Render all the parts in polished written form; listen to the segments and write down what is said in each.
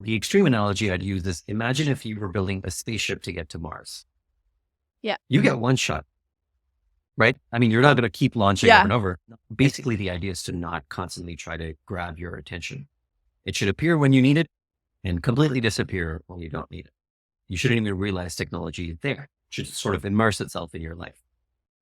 The extreme analogy I'd use is imagine if you were building a spaceship to get to Mars. Yeah. You get one shot, right? I mean, you're not going to keep launching over and over. Basically, the idea is to not constantly try to grab your attention. It should appear when you need it and completely disappear when you don't need it. You shouldn't even realize technology is there. It should sort of immerse itself in your life.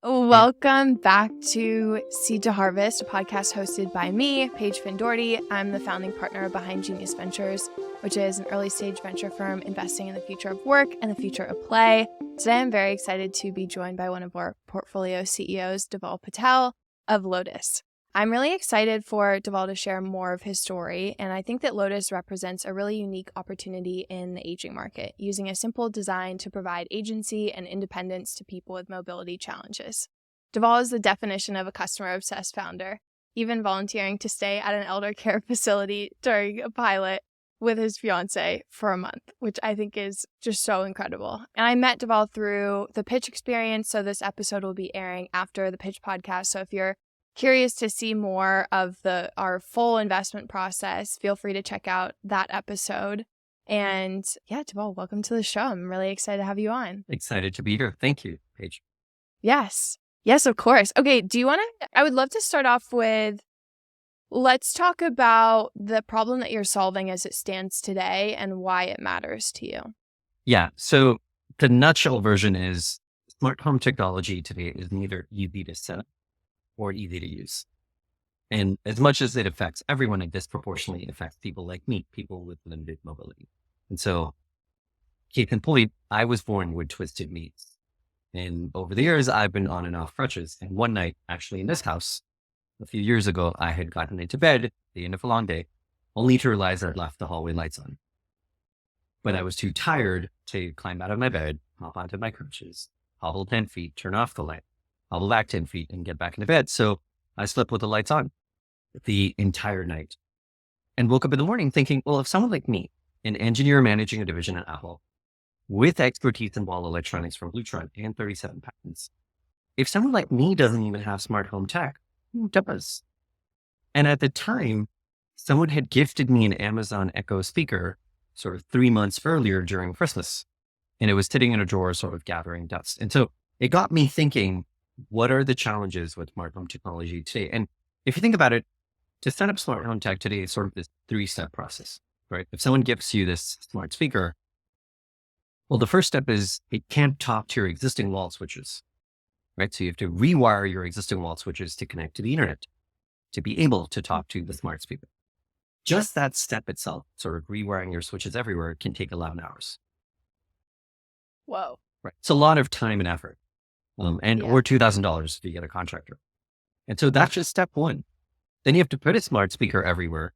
Welcome back to Seed to Harvest, a podcast hosted by me, Paige Finn Doherty. I'm the founding partner behind Genius Ventures, which is an early stage venture firm investing in the future of work and the future of play. Today, I'm very excited to be joined by one of our portfolio CEOs, Dhaval Patel of Lotus. I'm really excited for Dhaval to share more of his story, and I think that Lotus represents a really unique opportunity in the aging market, using a simple design to provide agency and independence to people with mobility challenges. Dhaval is the definition of a customer-obsessed founder, even volunteering to stay at an elder care facility during a pilot with his fiance for a month, which I think is just so incredible. And I met Dhaval through the Pitch experience, so this episode will be airing after the Pitch podcast. So if you're curious to see more of our full investment process, feel free to check out that episode. And yeah, Dhaval, welcome to the show. I'm really excited to have you on. Excited to be here. Thank you, Paige. Yes, of course. Okay, I would love to start off with, let's talk about the problem that you're solving as it stands today and why it matters to you. Yeah. So the nutshell version is smart home technology today is neither easy to set up or easy to use. And as much as it affects everyone, it disproportionately affects people like me, people with limited mobility. And so, case in point, I was born with twisted knees. And over the years, I've been on and off crutches. And one night, actually in this house, a few years ago, I had gotten into bed at the end of a long day, only to realize I'd left the hallway lights on. But I was too tired to climb out of my bed, hop onto my crutches, hobble 10 feet, turn off the light, hobble back 10 feet and get back into bed. So I slept with the lights on the entire night and woke up in the morning thinking, well, if someone like me, an engineer managing a division at Apple with expertise in wall electronics from Lutron and 37 patents, if someone like me doesn't even have smart home tech, who does? And at the time, someone had gifted me an Amazon Echo speaker sort of 3 months earlier during Christmas. And it was sitting in a drawer, sort of gathering dust. And so it got me thinking, what are the challenges with smart home technology today? And if you think about it, to set up smart home tech today is sort of this 3-step process, right? If someone gifts you this smart speaker, well, the first step is it can't talk to your existing wall switches, right? So you have to rewire your existing wall switches to connect to the internet to be able to talk to the smart speaker. Just that step itself, sort of rewiring your switches everywhere, can take 11 hours. Whoa. Right. It's a lot of time and effort. Or $2,000 if you get a contractor. And so that's just step one. Then you have to put a smart speaker everywhere,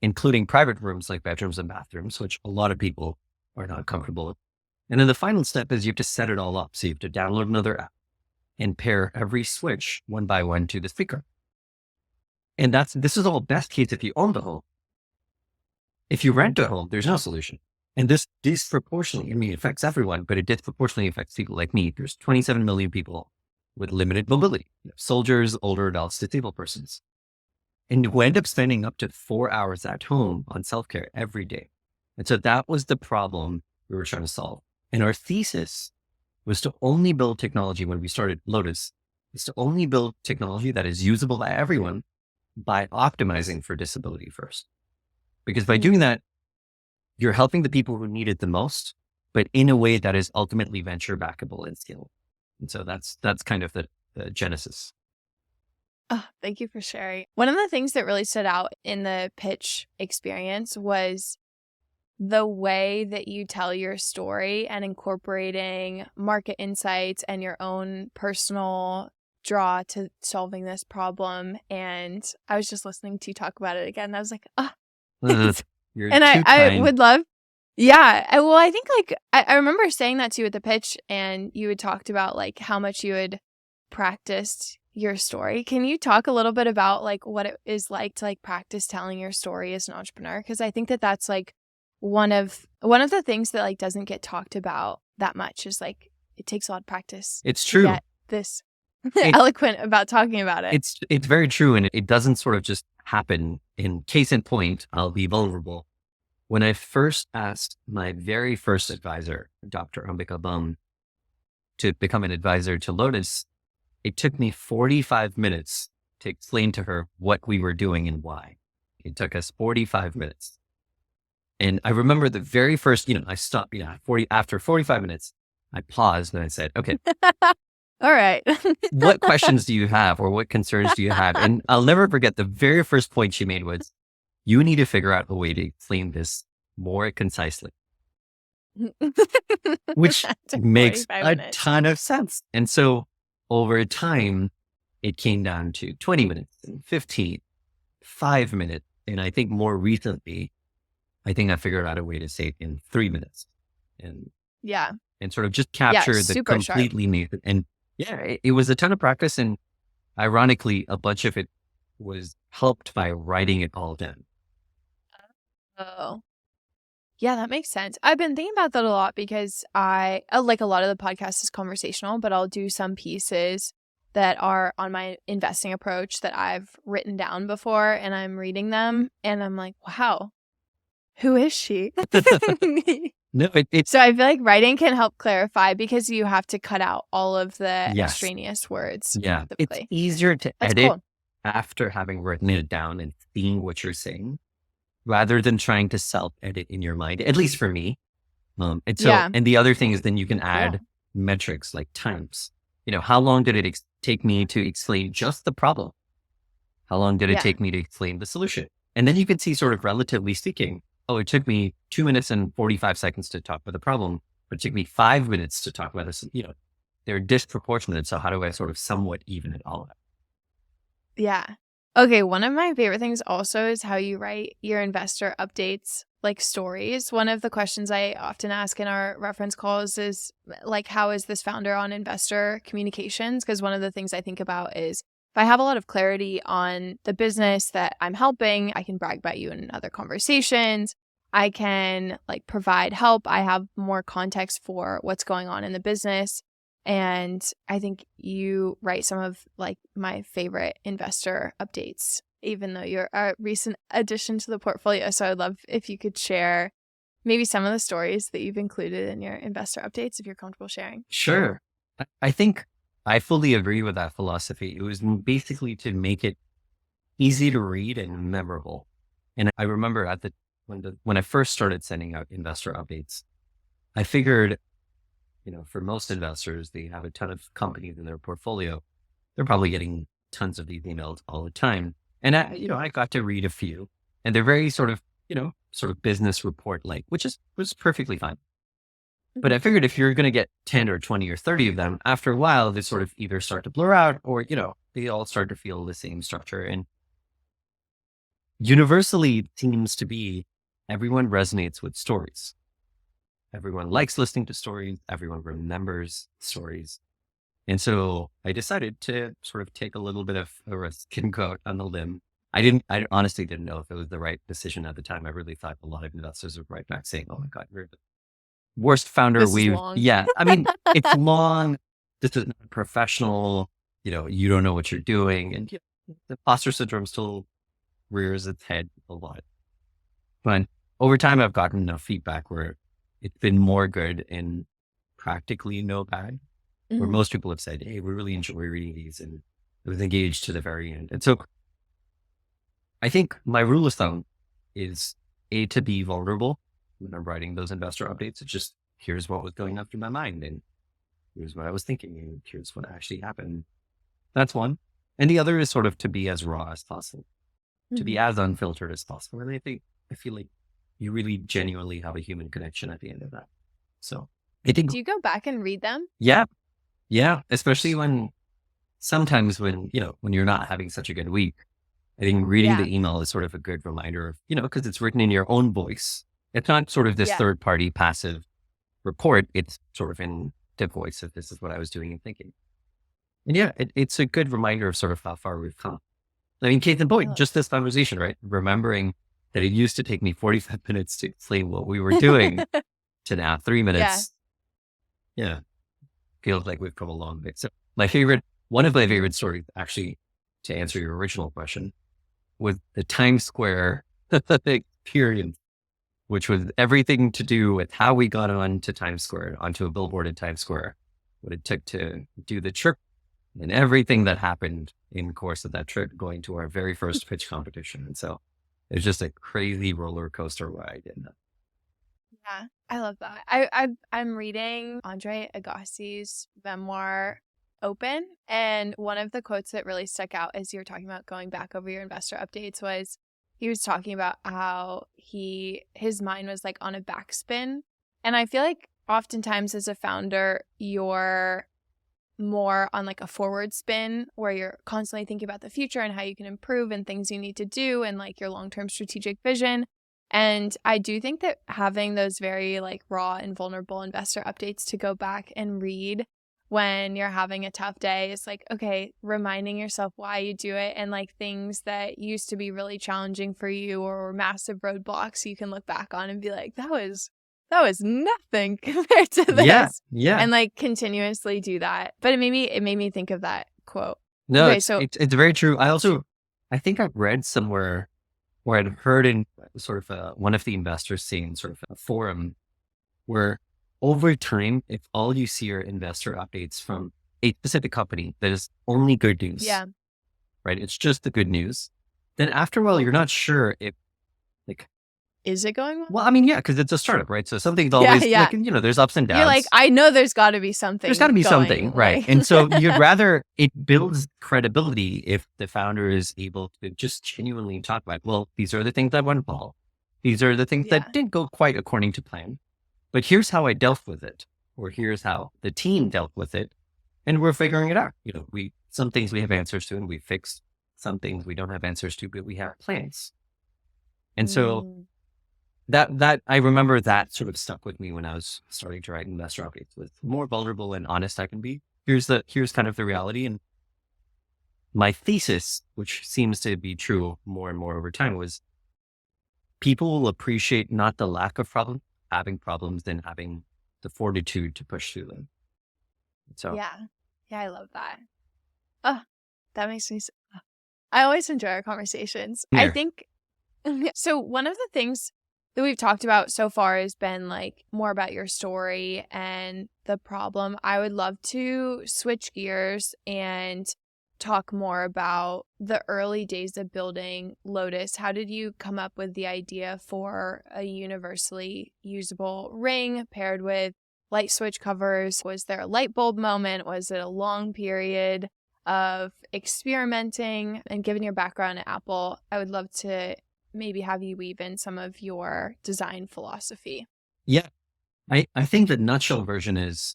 including private rooms like bedrooms and bathrooms, which a lot of people are not comfortable with. And then the final step is you have to set it all up. So you have to download another app and pair every switch one by one to the speaker. And this is all best case if you own the home. If you rent a home, there's no solution. And this disproportionately, affects everyone, but it disproportionately affects people like me. There's 27 million people with limited mobility, soldiers, older adults, disabled persons. And we end up spending up to 4 hours at home on self-care every day. And so that was the problem we were trying to solve. And our thesis was to only build technology when we started Lotus, is to only build technology that is usable by everyone by optimizing for disability first. Because by doing that, you're helping the people who need it the most, but in a way that is ultimately venture backable and scalable. And so that's kind of the genesis. Oh, thank you for sharing. One of the things that really stood out in the pitch experience was the way that you tell your story and incorporating market insights and your own personal draw to solving this problem. And I was just listening to you talk about it again. And I was like, I would love. Yeah. I think I remember saying that to you at the pitch, and you had talked about like how much you had practiced your story. Can you talk a little bit about like what it is like to like practice telling your story as an entrepreneur? Because I think that that's like one of the things that like doesn't get talked about that much is like it takes a lot of practice. It's true. To get this eloquent about talking about it. It's very true, and it doesn't sort of just happen. In case in point, I'll be vulnerable. when I first asked my very first advisor, Dr. Ambika Bum, to become an advisor to Lotus, it took me 45 minutes to explain to her what we were doing and why. It took us 45 minutes. And I remember the very first, I stopped, after 45 minutes, I paused and I said, okay, all right. what questions do you have or what concerns do you have? And I'll never forget the very first point she made was, you need to figure out a way to explain this more concisely, which makes a ton of sense. And so over time, it came down to 20 minutes, and 15, 5 minutes. And I think more recently, I figured out a way to say it in 3 minutes and sort of just capture the completely new. And it was a ton of practice. And ironically, a bunch of it was helped by writing it all down. Oh, yeah, that makes sense. I've been thinking about that a lot because I like a lot of the podcast is conversational, but I'll do some pieces that are on my investing approach that I've written down before and I'm reading them and I'm like, wow, who is she? No, so I feel like writing can help clarify because you have to cut out all of the extraneous words. Yeah. It's easier to edit after having written it down and seeing what you're saying rather than trying to self-edit in your mind, at least for me. And the other thing is then you can add metrics like times. How long did it take me to explain just the problem? How long did it take me to explain the solution? And then you can see sort of relatively speaking, it took me 2 minutes and 45 seconds to talk about the problem, but it took me 5 minutes to talk about this. They're disproportionate. So how do I sort of somewhat even it all out? Yeah. Okay. One of my favorite things also is how you write your investor updates, like stories. One of the questions I often ask in our reference calls is like, how is this founder on investor communications? Because one of the things I think about is if I have a lot of clarity on the business that I'm helping, I can brag about you in other conversations. I can like provide help. I have more context for what's going on in the business. And I think you write some of like my favorite investor updates, even though you're a recent addition to the portfolio. So I'd love if you could share maybe some of the stories that you've included in your investor updates, if you're comfortable sharing. Sure. I think I fully agree with that philosophy. It was basically to make it easy to read and memorable. And I remember when I first started sending out investor updates, I figured, for most investors, they have a ton of companies in their portfolio. They're probably getting tons of these emails all the time. And I got to read a few and they're very sort of business report like, was perfectly fine. But I figured if you're going to get 10 or 20 or 30 of them, after a while, they sort of either start to blur out or, they all start to feel the same structure. And universally it seems to be everyone resonates with stories. Everyone likes listening to stories. Everyone remembers stories. And so I decided to sort of take a little bit of a risk and go out on the limb. I honestly didn't know if it was the right decision at the time. I really thought a lot of investors would write back saying, oh my God, you're the worst founder I mean, it's long. This is not professional. You don't know what you're doing. And the imposter syndrome still rears its head a lot. But over time, I've gotten enough feedback where it's been more good and practically no bad, where most people have said, hey, we really enjoy reading these and I was engaged to the very end. And so I think my rule of thumb is to be vulnerable when I'm writing those investor updates. It's just, here's what was going up through my mind and here's what I was thinking and here's what actually happened. That's one. And the other is sort of to be as raw as possible, to be as unfiltered as possible. And I feel like you really genuinely have a human connection at the end of that. So I think. Do you go back and read them? Yeah. Yeah. Especially sometimes when you're not having such a good week, I think reading the email is sort of a good reminder of, because it's written in your own voice. It's not sort of this third party passive report. It's sort of in the voice of this is what I was doing and thinking. And it's a good reminder of sort of how far we've come. I mean, case in point, just this conversation, right? Remembering that it used to take me 45 minutes to explain what we were doing to now 3 minutes. Yeah. Feels like we've come a long way. So one of my favorite stories, actually, to answer your original question, was the Times Square experience. which was everything to do with how we got onto Times Square, onto a billboard in Times Square, what it took to do the trip, and everything that happened in the course of that trip, going to our very first pitch competition. And so it was just a crazy roller coaster ride. And Yeah, I love that. I'm reading Andre Agassi's memoir, Open, and one of the quotes that really stuck out as you were talking about going back over your investor updates was he was talking about how his mind was like on a backspin. And I feel like oftentimes as a founder, you're more on like a forward spin where you're constantly thinking about the future and how you can improve and things you need to do and like your long-term strategic vision. And I do think that having those very like raw and vulnerable investor updates to go back and read when you're having a tough day is like, okay, reminding yourself why you do it and like things that used to be really challenging for you or massive roadblocks you can look back on and be like, that was nothing compared to this. Yeah. And like continuously do that. But it made me think of that quote. No, Okay, it's very true. I think I've read somewhere where I'd heard in sort of one of the investors saying sort of a forum where over time, if all you see are investor updates from a specific company that is only good news, yeah. right? It's just the good news. Then after a while, you're not sure if like, is it going well? Well, I mean, yeah, because it's a startup, right? So something's always, like, there's ups and downs. You're like, I know there's got to be something. There's got to be something, right? And so you'd rather it builds credibility if the founder is able to just genuinely talk about, well, these are the things that went well. These are the things that didn't go quite according to plan. But here's how I dealt with it, or here's how the team dealt with it. And we're figuring it out. Some things we have answers to and we fixed. Some things we don't have answers to, but we have plans. And so that I remember that sort of stuck with me when I was starting to write investor updates. With more vulnerable and honest I can be. Here's kind of the reality. And my thesis, which seems to be true more and more over time, was people will appreciate not the lack of having problems than having the fortitude to push through them. So yeah, I love that. Oh, that makes me. I always enjoy our conversations. Here. I think so. One of the things that we've talked about so far has been like more about your story and the problem. I would love to switch gears and talk more about the early days of building Lotus. How did you come up with the idea for a universally usable ring paired with light switch covers? Was there a light bulb moment? Was it a long period of experimenting? And given your background at Apple, I would love to maybe have you weave in some of your design philosophy. Yeah, I think the nutshell version is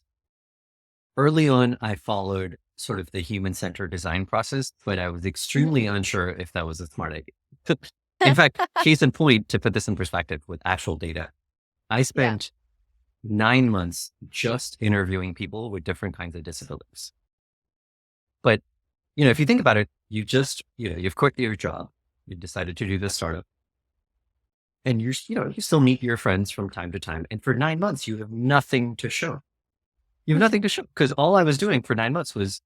early on, I followed sort of the human-centered design process, but I was extremely unsure if that was a smart idea. In fact, case in point, to put this in perspective with actual data, I spent 9 months just interviewing people with different kinds of disabilities. But, if you think about it, you've quit your job, you decided to do this startup, and you still meet your friends from time to time. And for 9 months, you have nothing to show. You have nothing to show because all I was doing for 9 months was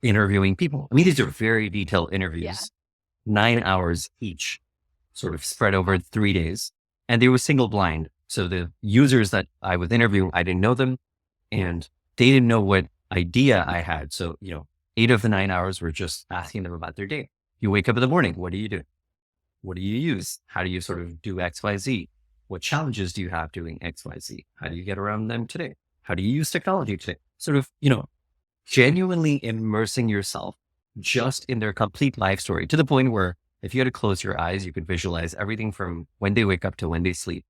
interviewing people. I mean, these are very detailed interviews, 9 hours each, sort of spread over 3 days. And they were single blind. So the users that I was interviewing, I didn't know them and they didn't know what idea I had. So, 8 of the 9 hours were just asking them about their day. You wake up in the morning. What do you do? What do you use? How do you sort of do X, Y, Z? What challenges do you have doing X, Y, Z? How do you get around them today? How do you use technology today? Sort of, genuinely immersing yourself just in their complete life story to the point where if you had to close your eyes, you could visualize everything from when they wake up to when they sleep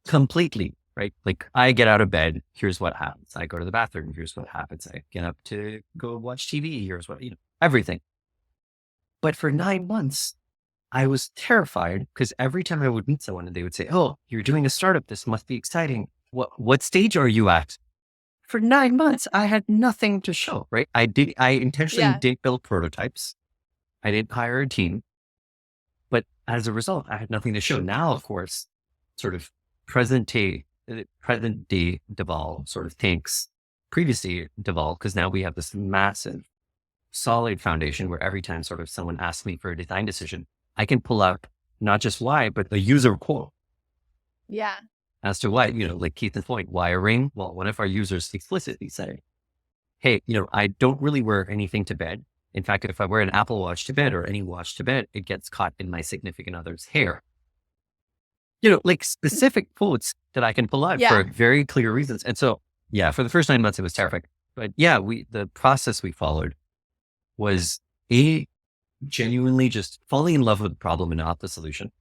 completely, right? Like I get out of bed. Here's what happens. I go to the bathroom. Here's what happens. I get up to go watch TV. Here's what, everything. But for 9 months, I was terrified because every time I would meet someone and they would say, oh, you're doing a startup. This must be exciting. What stage are you at? For 9 months, I had nothing to show, right? I intentionally didn't build prototypes. I didn't hire a team, but as a result, I had nothing to show. Now, of course, sort of present day Dhaval sort of thanks previous day Dhaval, because now we have this massive, solid foundation where every time sort of someone asks me for a design decision, I can pull out not just why, but the user quote. Yeah. as to why, like Keith's point, wiring. Well, one of our users explicitly said, hey, I don't really wear anything to bed. In fact, if I wear an Apple Watch to bed or any watch to bed, it gets caught in my significant other's hair. Like specific quotes that I can pull out for very clear reasons. And so, yeah, for the first 9 months, it was terrific. But yeah, the process we followed was genuinely just falling in love with the problem and not the solution.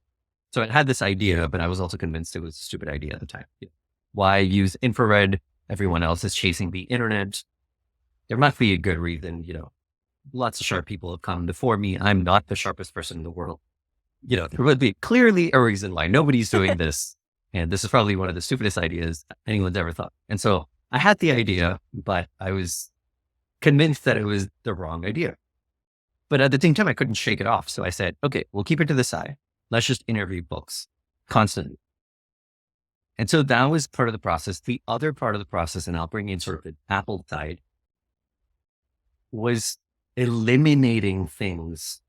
So it had this idea, but I was also convinced it was a stupid idea at the time. Why use infrared? Everyone else is chasing the internet. There must be a good reason, lots of sharp people have come before me. I'm not the sharpest person in the world. There would be clearly a reason why nobody's doing this. And this is probably one of the stupidest ideas anyone's ever thought. And so I had the idea, but I was convinced that it was the wrong idea. But at the same time, I couldn't shake it off. So I said, okay, we'll keep it to the side. Let's just interview books constantly. And so that was part of the process. The other part of the process, and I'll bring in sort of the Apple side, was eliminating things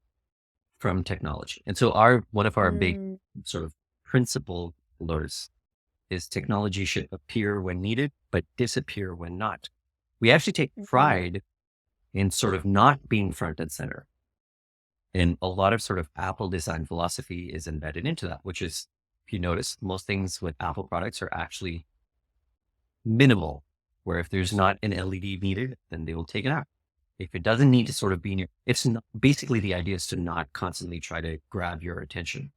from technology. And so one of our big sort of principle pillars is technology should appear when needed, but disappear when not. We actually take pride in sort of not being front and center. And a lot of sort of Apple design philosophy is embedded into that, which is, if you notice, most things with Apple products are actually minimal, where if there's not an LED needed, then they will take it out. If it doesn't need to sort of be in it's not, basically the idea is to not constantly try to grab your attention.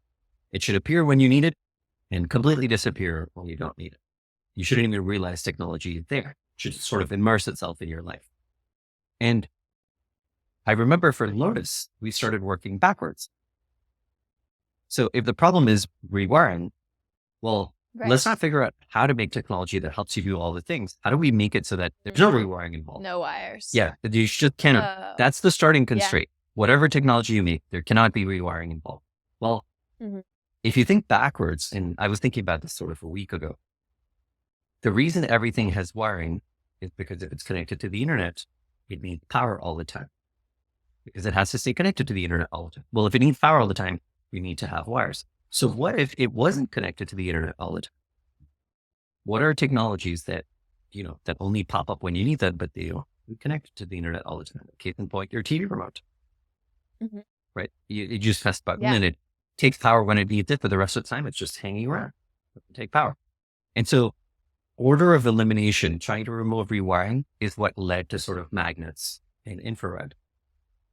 It should appear when you need it and completely disappear when you don't need it. You shouldn't even realize technology is there. It should sort of immerse itself in your life. And I remember for Lotus, we started working backwards. So if the problem is rewiring, well, let's not figure out how to make technology that helps you do all the things. How do we make it so that there's no rewiring involved? No wires. Yeah, you just cannot. That's the starting constraint. Whatever technology you make, there cannot be rewiring involved. Well, if you think backwards, and I was thinking about this sort of a week ago, the reason everything has wiring is because if it's connected to the internet, it needs power all the time. Because it has to stay connected to the internet all the time. Well, if it needs power all the time, we need to have wires. So what if it wasn't connected to the internet all the time? What are technologies that, that only pop up when you need them, but they are connected to the internet all the time? Case in point, your TV remote, right? You just press a button and it takes power when it needs it, but the rest of the time it's just hanging around. It doesn't take power. And so order of elimination, trying to remove rewiring, is what led to sort of magnets and infrared.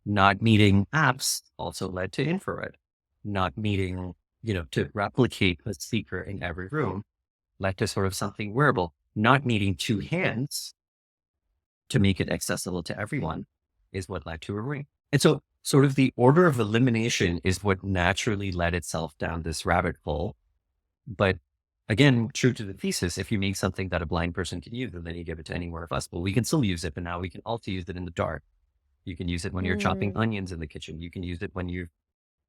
Not needing apps also led to infrared. Not needing, to replicate a speaker in every room led to sort of something wearable. Not needing two hands to make it accessible to everyone is what led to a ring. And so sort of the order of elimination is what naturally led itself down this rabbit hole. But again, true to the thesis, if you make something that a blind person can use, and then you give it to any one of us, well, we can still use it, but now we can also use it in the dark. You can use it when you're chopping onions in the kitchen. You can use it when you've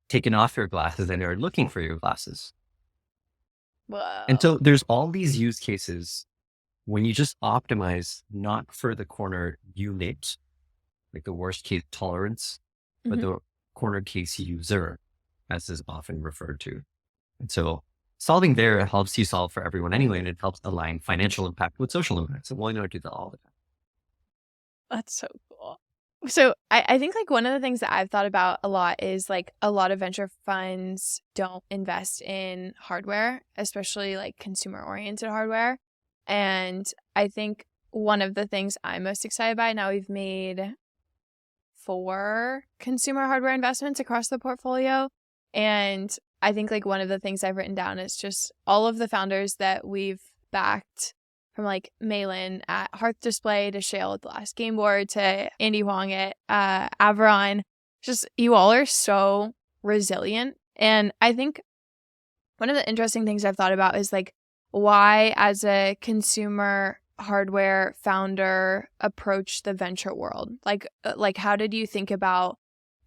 taken off your glasses and are looking for your glasses. Whoa. And so there's all these use cases when you just optimize not for the corner unit, like the worst case tolerance, but the corner case user, as is often referred to. And so solving there helps you solve for everyone anyway, and it helps align financial impact with social impact. So why not do that all the time? That's so cool. So I think like one of the things that I've thought about a lot is like a lot of venture funds don't invest in hardware, especially like consumer oriented hardware. And I think one of the things I'm most excited by, now we've made 4 consumer hardware investments across the portfolio. And I think like one of the things I've written down is just all of the founders that we've backed, from like Malin at Hearth Display to Shale at the last Game Board to Andy Huang at Averon. Just you all are so resilient. And I think one of the interesting things I've thought about is like why, as a consumer hardware founder, approach the venture world. Like how did you think about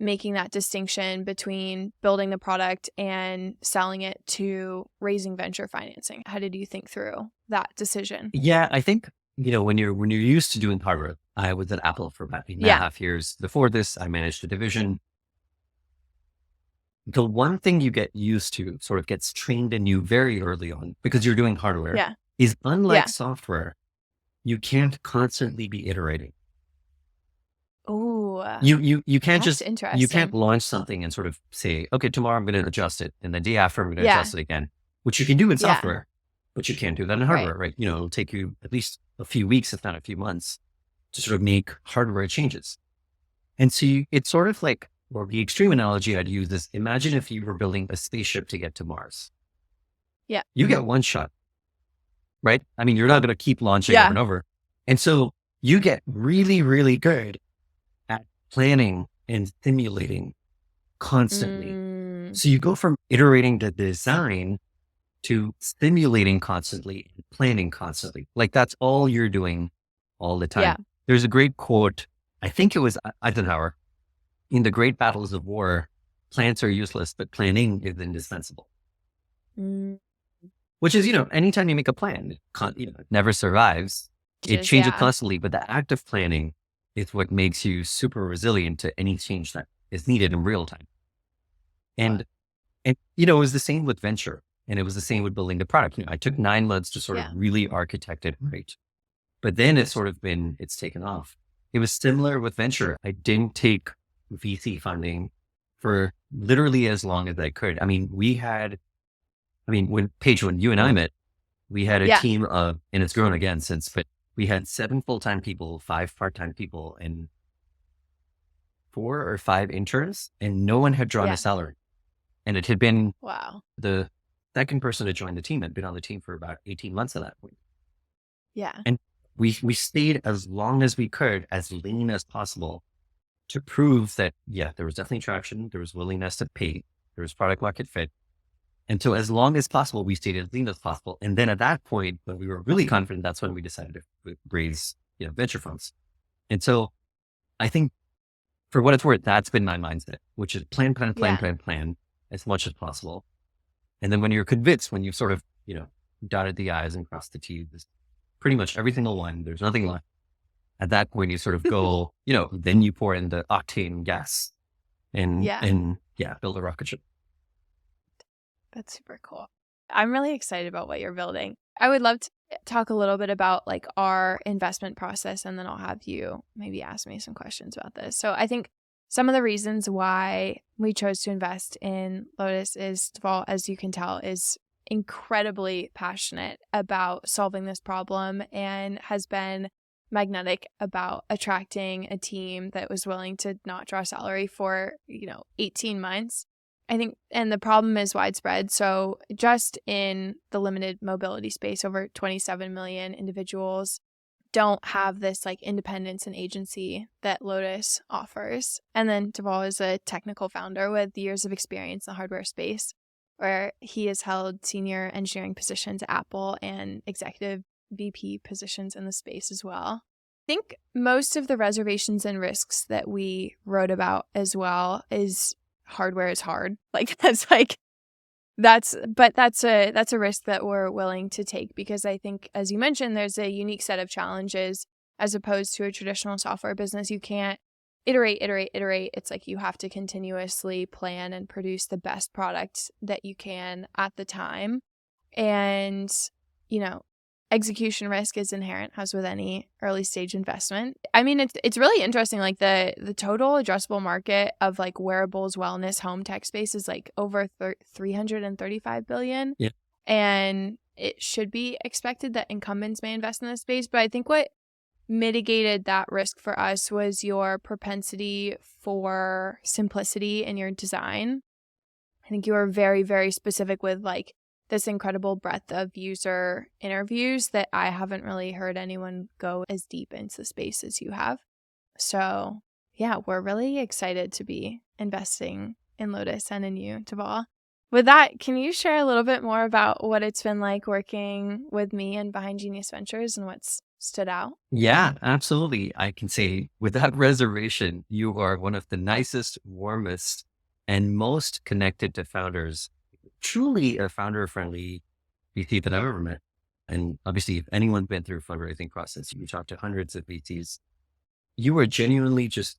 making that distinction between building the product and selling it to raising venture financing? How did you think through that decision? Yeah, I think, when you're used to doing hardware, I was at Apple for about 8.5 years. Before this, I managed a division. the one thing you get used to sort of gets trained in you very early on because you're doing hardware Yeah. is unlike Yeah. software, you can't constantly be iterating. Oh, You can't that's just, you can't interesting. launch something and sort of say, okay, tomorrow I'm going to adjust it. And the day after I'm going to Yeah. adjust it again, which you can do in Yeah. software, but you can't do that in Right. hardware, right? It'll take you at least a few weeks, if not a few months to sort of make hardware changes. And so it's sort of like, or the extreme analogy I'd use is imagine if you were building a spaceship to get to Mars. Yeah. You get one shot, right? I mean, you're not going to keep launching over Yeah. and over. And so you get really, really good at planning and simulating constantly. Mm, So you go from iterating the design to simulating constantly and planning constantly. Like that's all you're doing all the time. yeah. There's a great quote. I think it was Eisenhower. In the great battles of war, plans are useless, but planning is indispensable. Mm, Which is, anytime you make a plan, it never survives. It changes constantly, but the act of planning is what makes you super resilient to any change that is needed in real time. And it was the same with venture, and it was the same with building the product. I took 9 months to sort of really architect it right, but then it's taken off. It was similar with venture. I didn't take VC funding for literally as long as I could. I mean, when Paige, when you and I met, we had a team of, and it's grown again since, but we had 7 full-time people, 5 part-time people, and 4 or 5 interns, and no one had drawn a salary. And it had been the second person to join the team had been on the team for about 18 months at that point. Yeah. And we stayed as long as we could, as lean as possible, to prove that, there was definitely traction. There was willingness to pay. There was product market fit. And so as long as possible, we stayed as lean as possible. And then at that point, when we were really confident, that's when we decided to raise, venture funds. And so I think for what it's worth, that's been my mindset, which is plan as much as possible. And then when you're convinced, when you've sort of, dotted the I's and crossed the T's, pretty much every single one, there's nothing left. At that point, you sort of go, then you pour in the octane gas and build a rocket ship. That's super cool. I'm really excited about what you're building. I would love to talk a little bit about like our investment process, and then I'll have you maybe ask me some questions about this. So I think some of the reasons why we chose to invest in Lotus is, Dhaval, as you can tell, is incredibly passionate about solving this problem and has been magnetic about attracting a team that was willing to not draw salary for, 18 months. I think, and the problem is widespread. So just in the limited mobility space, over 27 million individuals don't have this like independence and agency that Lotus offers. And then Dhaval is a technical founder with years of experience in the hardware space, where he has held senior engineering positions at Apple and executive VP positions in the space as well. I think most of the reservations and risks that we wrote about as well is hardware is hard. Like that's a risk that we're willing to take, because I think, as you mentioned, there's a unique set of challenges as opposed to a traditional software business. You can't iterate. It's like you have to continuously plan and produce the best product that you can at the time. And, execution risk is inherent, as with any early stage investment. I mean, it's really interesting. Like the total addressable market of like wearables, wellness, home tech space is like over 335 billion. Yeah. And it should be expected that incumbents may invest in this space. But I think what mitigated that risk for us was your propensity for simplicity in your design. I think you were very, very specific with like this incredible breadth of user interviews that I haven't really heard anyone go as deep into the space as you have. So yeah, we're really excited to be investing in Lotus and in you, Dhaval. With that, can you share a little bit more about what it's been like working with me and behind Genius Ventures and what's stood out? Yeah, absolutely. I can say without reservation, you are one of the nicest, warmest, and most connected to founders. Truly a founder-friendly VC that I've ever met. And obviously, if anyone's been through a fundraising process, you talk to hundreds of VCs. You are genuinely just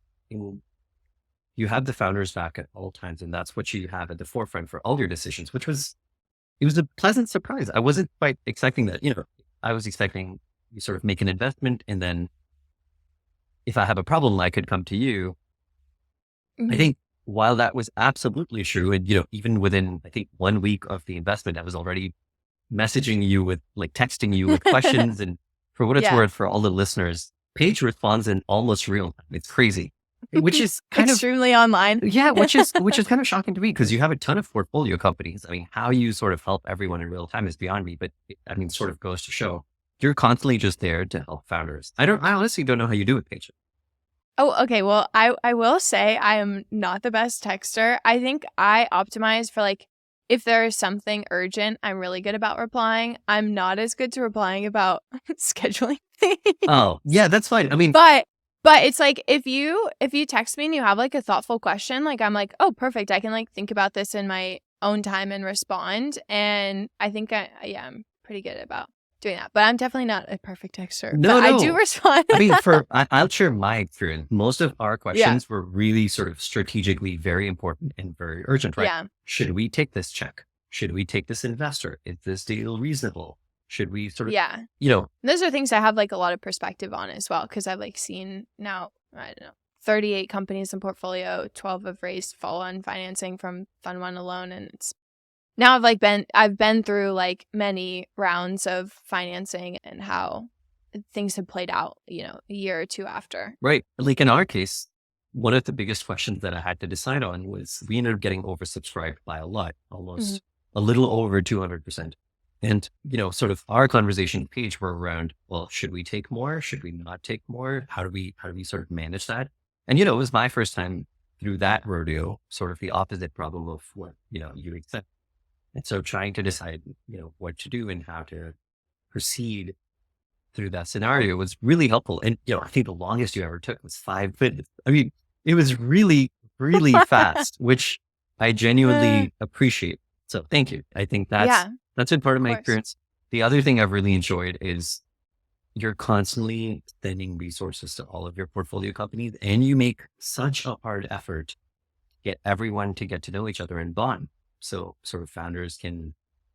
you have the founders back at all times, and that's what you have at the forefront for all your decisions, it was a pleasant surprise. I wasn't quite expecting that. I was expecting you sort of make an investment, and then if I have a problem, I could come to you. I think while that was absolutely true, and even within I think 1 week of the investment, I was already messaging you with texting you with questions. And for what it's worth, for all the listeners, Paige responds in almost real time. It's crazy, which is kind extremely online. Yeah, which is kind of shocking to me because you have a ton of portfolio companies. I mean, how you sort of help everyone in real time is beyond me, but sort of goes to show you're constantly just there to help founders. I honestly don't know how you do it, Paige. Oh, okay. Well, I will say I am not the best texter. I think I optimize for if there is something urgent, I'm really good about replying. I'm not as good to replying about scheduling things. Oh, yeah, that's fine. I mean, but it's if you text me and you have a thoughtful question, I'm oh, perfect. I can think about this in my own time and respond. And I think I'm pretty good about doing that, but I'm definitely not a perfect texter. No. I do respond. I'll share my experience. Most of our questions were really sort of strategically very important and very urgent, right? Yeah. Should we take this check? Should we take this investor? Is this deal reasonable? Should we sort of, those are things I have a lot of perspective on as well. Cause I've seen now, I don't know, 38 companies in portfolio, 12 have raised follow-on financing from Fund 1 alone. And it's now I've been through many rounds of financing and how things have played out, a year or two after. Right. In our case, one of the biggest questions that I had to decide on was we ended up getting oversubscribed by a lot, almost a little over 200%. And, sort of our conversation page were around, well, should we take more? Should we not take more? How do we sort of manage that? And, it was my first time through that rodeo, sort of the opposite problem of what, you accept. And so trying to decide, what to do and how to proceed through that scenario was really helpful. And, I think the longest you ever took was 5 minutes. I mean, it was really, really fast, which I genuinely appreciate. So thank you. I think that's been part of my experience. The other thing I've really enjoyed is you're constantly sending resources to all of your portfolio companies, and you make such a hard effort to get everyone to get to know each other and bond. So sort of founders can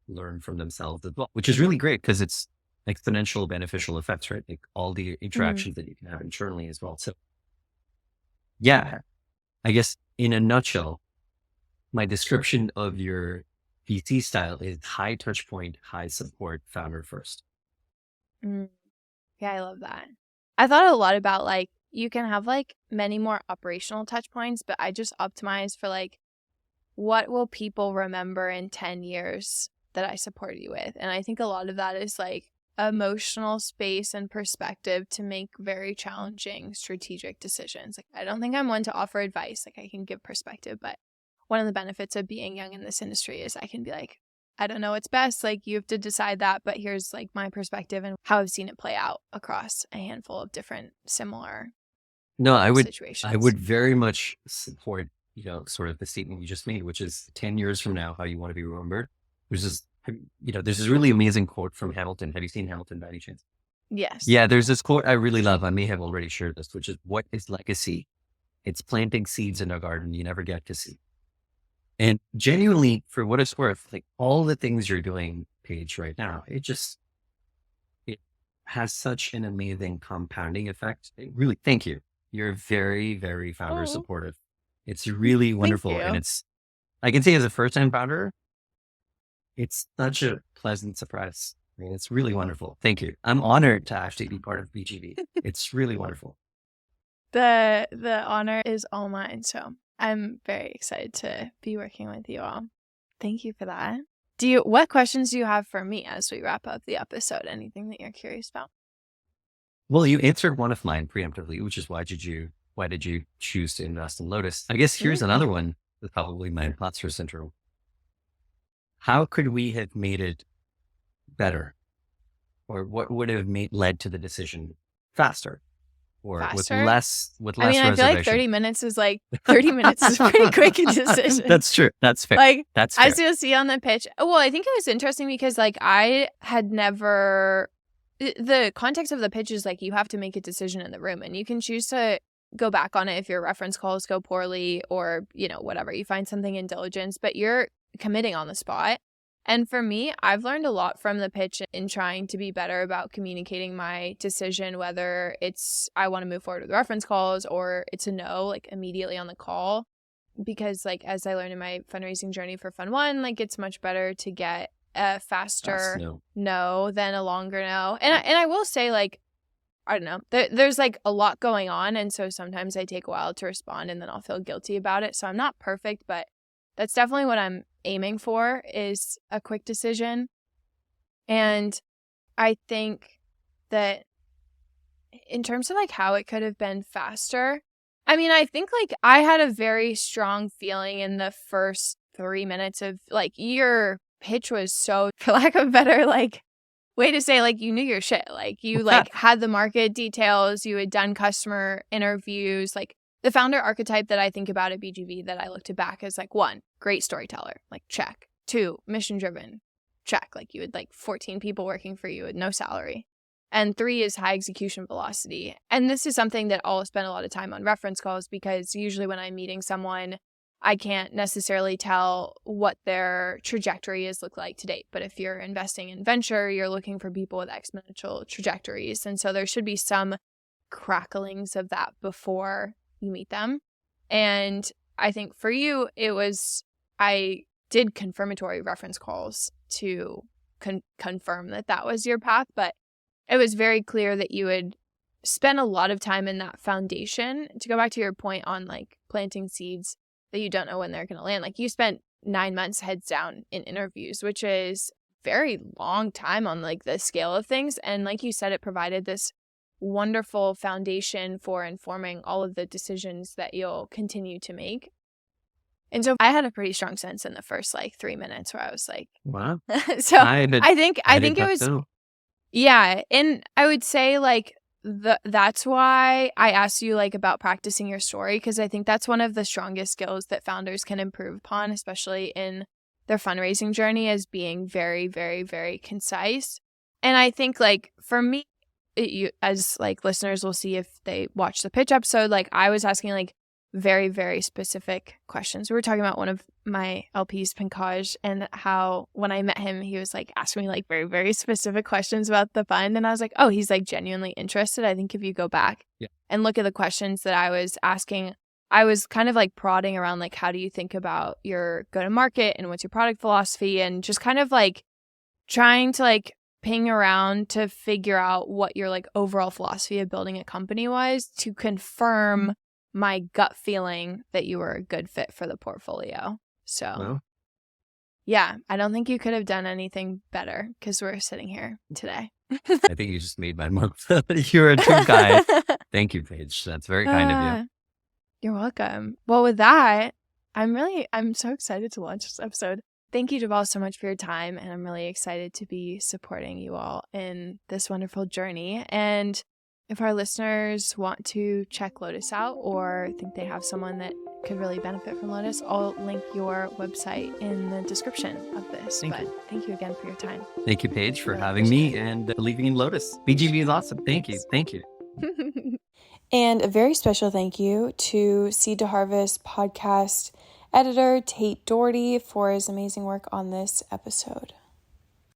learn from themselves as well, which is really great because it's exponential beneficial effects, right? All the interactions that you can have internally as well. So yeah, I guess in a nutshell, my description of your VC style is high touch point, high support, founder first. Yeah, I love that. I thought a lot about you can have many more operational touch points, but I just optimize for what will people remember in 10 years that I support you with? And I think a lot of that is emotional space and perspective to make very challenging strategic decisions. I don't think I'm one to offer advice. I can give perspective, but one of the benefits of being young in this industry is I can be I don't know what's best. You have to decide that, but here's my perspective and how I've seen it play out across a handful of different similar situations. I would very much support sort of the statement you just made, which is 10 years from now, how you want to be remembered. There's this really amazing quote from Hamilton. Have you seen Hamilton by any chance? Yes. Yeah, there's this quote I really love. I may have already shared this, which is, what is legacy? It's planting seeds in a garden you never get to see. And genuinely, for what it's worth, all the things you're doing, Paige, right now, it has such an amazing compounding effect. Really, thank you. You're very, very founder supportive. It's really wonderful. And I can say as a first-time founder, it's such a pleasant surprise. It's really wonderful. Thank you. I'm honored to actually be part of BGV. It's really wonderful. The honor is all mine. So I'm very excited to be working with you all. Thank you for that. What questions do you have for me as we wrap up the episode? Anything that you're curious about? Well, you answered one of mine preemptively, which is why did you choose to invest in Lotus? I guess here's another one that's probably my imposter syndrome. How could we have made it better? Or what would have led to the decision faster? Or faster? with less I reservation? feel 30 minutes is 30 minutes is pretty quick a decision. That's true. That's fair. That's fair. As you'll see on the pitch. Well, I think it was interesting because I had never, the context of the pitch is you have to make a decision in the room, and you can choose to go back on it if your reference calls go poorly or, whatever, you find something in diligence, but you're committing on the spot. And for me, I've learned a lot from the pitch in trying to be better about communicating my decision, whether it's I want to move forward with reference calls or it's a no, like immediately on the call. Because like as I learned in my fundraising journey for Fund 1, like it's much better to get a faster no than a longer no. And I will say, like, I don't know, there's like a lot going on. And so sometimes I take a while to respond and then I'll feel guilty about it. So I'm not perfect, but that's definitely what I'm aiming for, is a quick decision. And I think that in terms of like how it could have been faster, I mean, I think like I had a very strong feeling in the first 3 minutes of like your pitch was so, for lack of a better like way to say, like you knew your shit. Like you like had the market details, you had done customer interviews, like the founder archetype that I think about at BGV that I look to back is like 1, great storyteller, like check. 2, mission driven, check. Like you had like 14 people working for you with no salary. And 3 is high execution velocity. And this is something that I'll spend a lot of time on reference calls, because usually when I'm meeting someone, I can't necessarily tell what their trajectory is look like to date. But if you're investing in venture, you're looking for people with exponential trajectories. And so there should be some cracklings of that before you meet them. And I think for you, it was, I did confirmatory reference calls to confirm that was your path, but it was very clear that you had spent a lot of time in that foundation. To go back to your point on like planting seeds that you don't know when they're going to land, like you spent 9 months heads down in interviews, which is very long time on like the scale of things. And like you said, it provided this wonderful foundation for informing all of the decisions that you'll continue to make. And so I had a pretty strong sense in the first like 3 minutes where I was like, wow. So I think it was, too. yeah. And I would say like that's why I asked you like about practicing your story, because I think that's one of the strongest skills that founders can improve upon, especially in their fundraising journey, is being very, very, very concise. And I think like for me, as like listeners will see if they watch the pitch episode, like I was asking like very, very specific questions. We were talking about one of my LPs, Pankaj, and how when I met him, he was like asking me like very, very specific questions about the fund. And I was like, oh, he's like genuinely interested. I think if you go back and look at the questions that I was asking, I was kind of like prodding around like, how do you think about your go-to-market and what's your product philosophy? And just kind of like trying to like ping around to figure out what your like overall philosophy of building a company was, to confirm my gut feeling that you were a good fit for the portfolio. So yeah, I don't think you could have done anything better, because we're sitting here today. I think you just made my month. You're a true guy. Thank you, Paige. That's very kind of you. You're welcome. Well, with that, I'm so excited to launch this episode. Thank you, Dhaval, so much for your time. And I'm really excited to be supporting you all in this wonderful journey. And if our listeners want to check Lotus out or think they have someone that could really benefit from Lotus, I'll link your website in the description of this. Thank you again for your time. Thank you, Paige, for having me and believing in Lotus. BGV is awesome. Thank you. Thank you. And a very special thank you to Seed to Harvest podcast editor Tate Doherty for his amazing work on this episode.